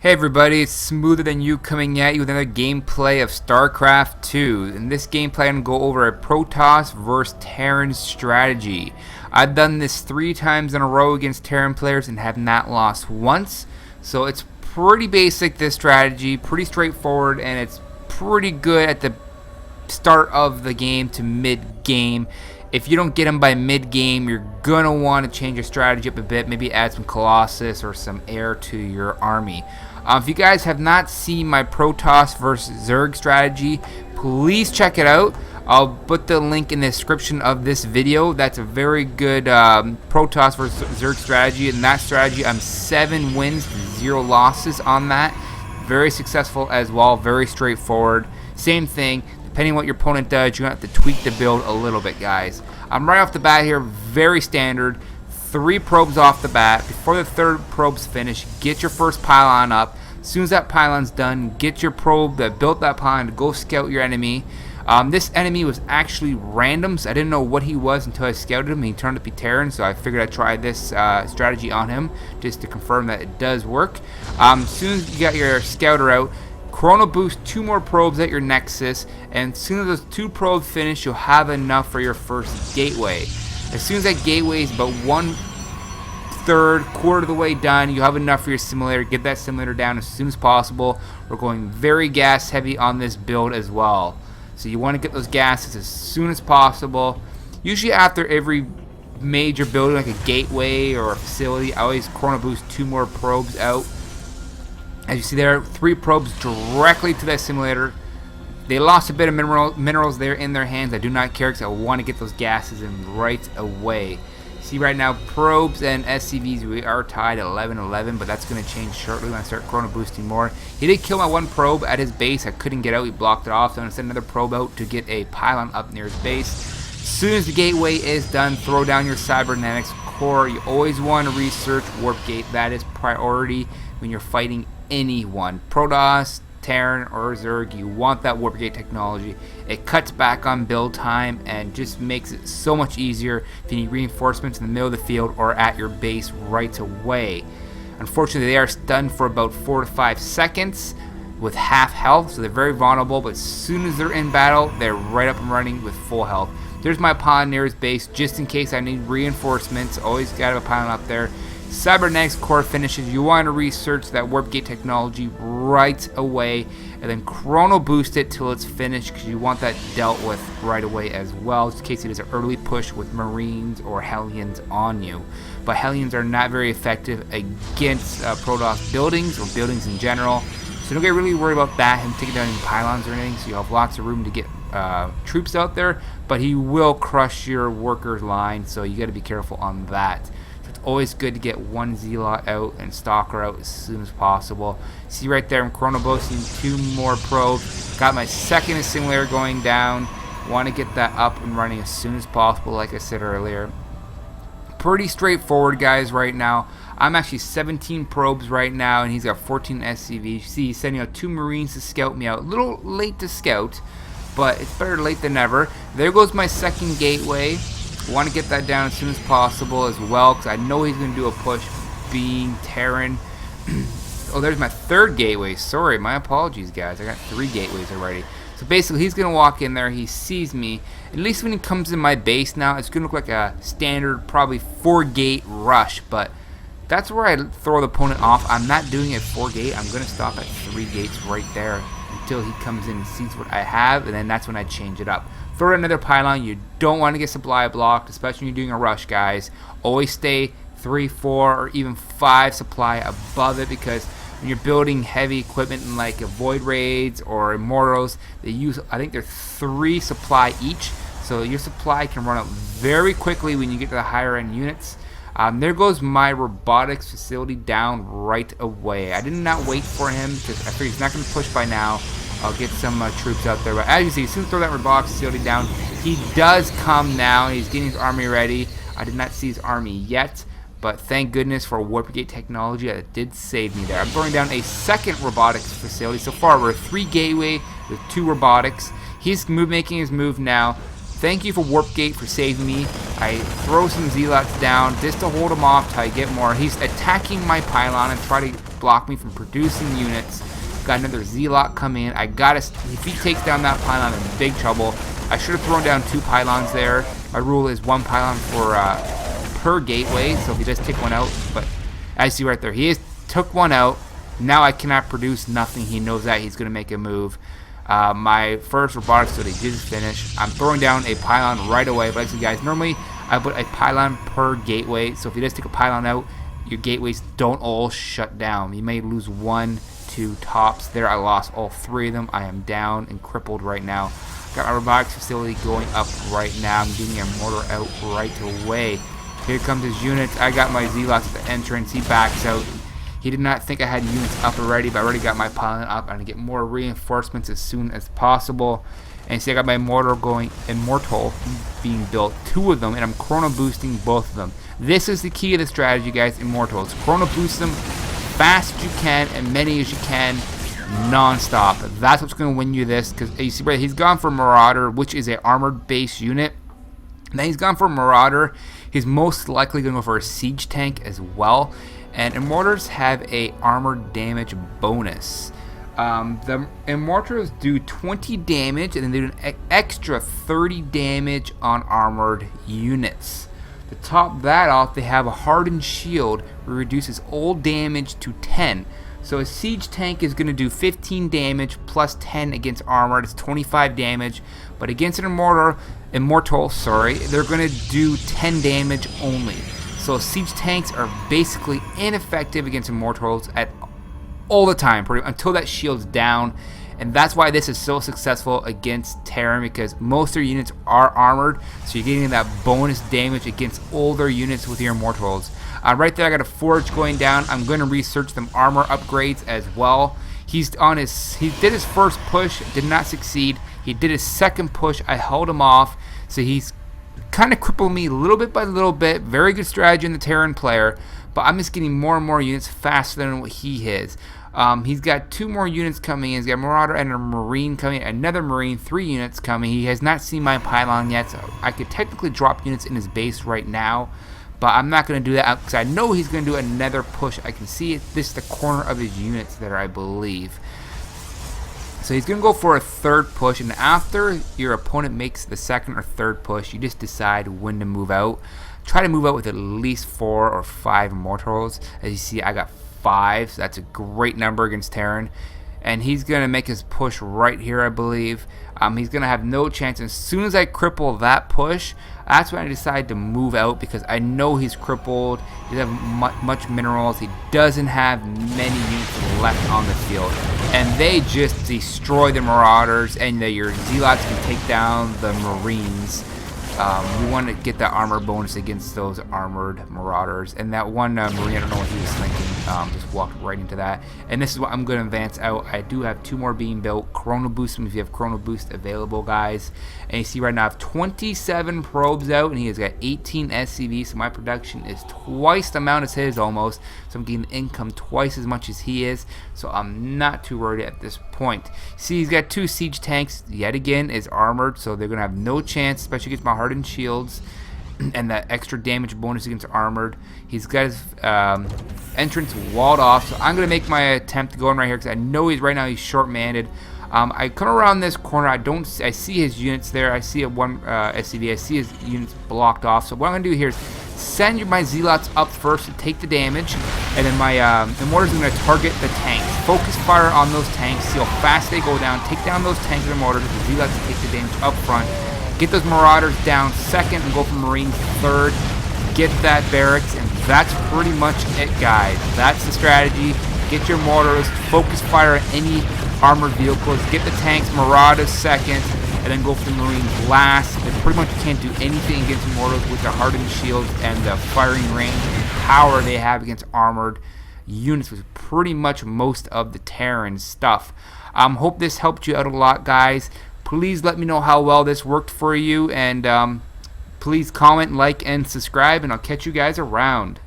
Hey everybody, it's Smoother Than You coming at you with another gameplay of StarCraft 2. In this gameplay, I'm going to go over a Protoss versus Terran strategy. I've done this 3 times in a row against Terran players and have not lost once. So it's pretty basic, this strategy, pretty straightforward, and it's pretty good at the start of the game to mid-game. If you don't get them by mid-game, you're going to want to change your strategy up a bit, maybe add some Colossus or some air to your army. If you guys have not seen my Protoss versus Zerg strategy, please check it out. I'll put the link in the description of this video. That's a very good Protoss versus Zerg strategy. In that strategy, I'm 7 wins, 0 losses on that. Very successful as well, very straightforward. Same thing, depending on what your opponent does, you're going to have to tweak the build a little bit, guys. I'm right off the bat here, very standard. 3 probes off the bat. Before the 3rd probe's finished, get your first pylon up. As soon as that pylon's done, get your probe that built that pylon to go scout your enemy. This enemy was actually random, so I didn't know what he was until I scouted him. He turned up to be Terran, so I figured I'd try this strategy on him just to confirm that it does work. As soon as you got your scouter out, Chrono Boost 2 more probes at your Nexus, and as soon as those 2 probes finish, you'll have enough for your first gateway. As soon as that gateway is about 1/3, quarter of the way done, you have enough for your simulator. Get that simulator down as soon as possible. We're going very gas heavy on this build as well. So you want to get those gases as soon as possible. Usually after every major building like a gateway or a facility, I always Chrono Boost 2 more probes out. As you see there, 3 probes directly to that simulator. They lost a bit of minerals there in their hands. I do not care because I want to get those gases in right away. See right now, probes and SCVs, we are tied at 11-11, but that's going to change shortly when I start chrono boosting more. He did kill my 1 probe at his base. I couldn't get out. He blocked it off, so I'm going to send another probe out to get a pylon up near his base. As soon as the gateway is done, throw down your cybernetics core. You always want to research warp gate. That is priority when you're fighting anyone. Protoss, Terran, or Zerg, you want that warp gate technology. It cuts back on build time and just makes it so much easier if you need reinforcements in the middle of the field or at your base right away. Unfortunately, they are stunned for about 4 to 5 seconds with half health, so they're very vulnerable, but as soon as they're in battle, they're right up and running with full health. There's my pylon near his base, just in case I need reinforcements. Always got a pylon up there. Cybernetics core finishes. You want to research that warp gate technology right away and then chrono boost it till it's finished because you want that dealt with right away as well, just in case it is an early push with Marines or Hellions on you. But Hellions are not very effective against Protoss buildings or buildings in general, so don't get really worried about that, him taking down any pylons or anything, so you have lots of room to get troops out there, but he will crush your workers line, so you got to be careful on that. Always good to get 1 Zealot out and Stalker out as soon as possible. See right there, I'm chrono boosting 2 more probes. Got my 2nd simulator going down. Want to get that up and running as soon as possible, like I said earlier. Pretty straightforward, guys, right now. I'm actually 17 probes right now, and he's got 14 SCVs. You see, he's sending out 2 Marines to scout me out. A little late to scout, but it's better late than never. There goes my 2nd gateway. Want to get that down as soon as possible as well, because I know he's going to do a push being Terran. Oh, there's my 3rd gateway. Sorry, my apologies, guys. I got 3 gateways already. So basically, he's going to walk in there. He sees me. At least when he comes in my base now, it's going to look like a standard, probably 4-gate rush, but that's where I throw the opponent off. I'm not doing it 4-gate. I'm going to stop at 3 gates right there until he comes in and sees what I have, and then that's when I change it up. Throw another pylon. You don't want to get supply blocked, especially when you're doing a rush, guys. Always stay 3, 4, or even 5 supply above it, because when you're building heavy equipment like Void Raids or Immortals, they use, I think they're 3 supply each, so your supply can run out very quickly when you get to the higher end units. There goes my robotics facility down right away. I did not wait for him because I figured he's not going to push by now. I'll get some troops out there. But as you see, as soon as I throw that robotics facility down, he does come now. He's getting his army ready. I did not see his army yet, but thank goodness for warp gate technology that did save me there. I'm throwing down a 2nd robotics facility. So far, we're a 3 gateway with 2 robotics. He's making his move now. Thank you for warp gate for saving me. I throw some zealots down just to hold him off till I get more. He's attacking my pylon and try to block me from producing units. Got another Zealot coming in. I gotta, if he takes down that pylon, I'm in big trouble. I should have thrown down 2 pylons there. My rule is 1 pylon for per gateway, so if he does take one out, but as you see right there, took one out. Now I cannot produce nothing. He knows that he's gonna make a move. My first robotics, so they did finish. I'm throwing down a pylon right away, but as you guys, normally I put a pylon per gateway, so if he does take a pylon out, your gateways don't all shut down. You may lose 1, 2 tops. There I lost all 3 of them. I am down and crippled right now. Got my robotics facility going up right now. I'm getting a mortar out right away. Here comes his units. I got my Zealots at the entrance. He backs out. He did not think I had units up already, but I already got my pylon up. I'm going to get more reinforcements as soon as possible. And see, I got my mortar going, immortal being built, 2 of them, and I'm chrono boosting both of them. This is the key of the strategy, guys, immortals. Chrono boost them fast as you can and many as you can, non-stop. That's what's going to win you this, because you see, he's gone for Marauder, which is an armored base unit. Now he's gone for Marauder. He's most likely going to go for a siege tank as well. And Immortals have a armored damage bonus. The Immortals do 20 damage, and then they do an extra 30 damage on armored units. To top that off, they have a hardened shield, which reduces all damage to 10. So a siege tank is going to do 15 damage plus 10 against armor. It's 25 damage. But against an immortal, they're going to do 10 damage only. So siege tanks are basically ineffective against immortals at all the time, until that shield's down. And that's why this is so successful against Terran, because most of their units are armored, so you're getting that bonus damage against all their units with your immortals. Right there, I got a forge going down. I'm going to research some armor upgrades as well. He did his first push, did not succeed. He did his second push. I held him off, so he's kind of crippled me little bit by little bit. Very good strategy in the Terran player, but I'm just getting more and more units faster than what he is. He's got 2 more units coming in. He's got a Marauder and a Marine coming in. Another Marine, 3 units coming. He has not seen my pylon yet, so I could technically drop units in his base right now, but I'm not going to do that because I know he's going to do another push. I can see it. This is the corner of his units there, I believe. So he's going to go for a 3rd push, and after your opponent makes the 2nd or 3rd push, you just decide when to move out. Try to move out with at least 4 or 5 immortals. As you see, I got 5, so that's a great number against Terran. And he's going to make his push right here, I believe. He's going to have no chance. As soon as I cripple that push, that's when I decide to move out, because I know he's crippled. He doesn't have much minerals. He doesn't have many units left on the field. And they just destroy the Marauders, and your Zealots can take down the Marines. We want to get that armor bonus against those armored Marauders. And that one Marine, I don't know what he was thinking, just walked right into that. And this is what I'm going to advance out. I do have 2 more being built. Chrono Boost them if you have Chrono Boost available, guys. And you see right now I have 27 probes out, and he has got 18 SCVs, so my production is twice the amount as his almost. So I'm getting income twice as much as he is, so I'm not too worried at this point. See, he's got 2 siege tanks, yet again, is armored, so they're going to have no chance, especially against my hardened shields and that extra damage bonus against armored. He's got his entrance walled off, so I'm going to make my attempt to go in right here, because I know he's short-manded. I come around this corner. I see his units there. I see a 1 SCV. I see his units blocked off. So what I'm going to do here is send my Zealots up first to take the damage, and then my Immortals are going to target the tanks. Focus fire on those tanks. See how fast they go down. Take down those tanks and Immortals. The Zealots take the damage up front. Get those Marauders down 2nd and go for Marines 3rd. Get that barracks, and that's pretty much it, guys. That's the strategy. Get your mortars. Focus fire on any armored vehicles. Get the tanks, Marauders 2nd, and then go for the Marines last. They pretty much can't do anything against Immortals with their hardened shields and the firing range and power they have against armored units, which is pretty much most of the Terran stuff. Hope this helped you out a lot, guys. Please let me know how well this worked for you, and please comment, like, and subscribe, and I'll catch you guys around.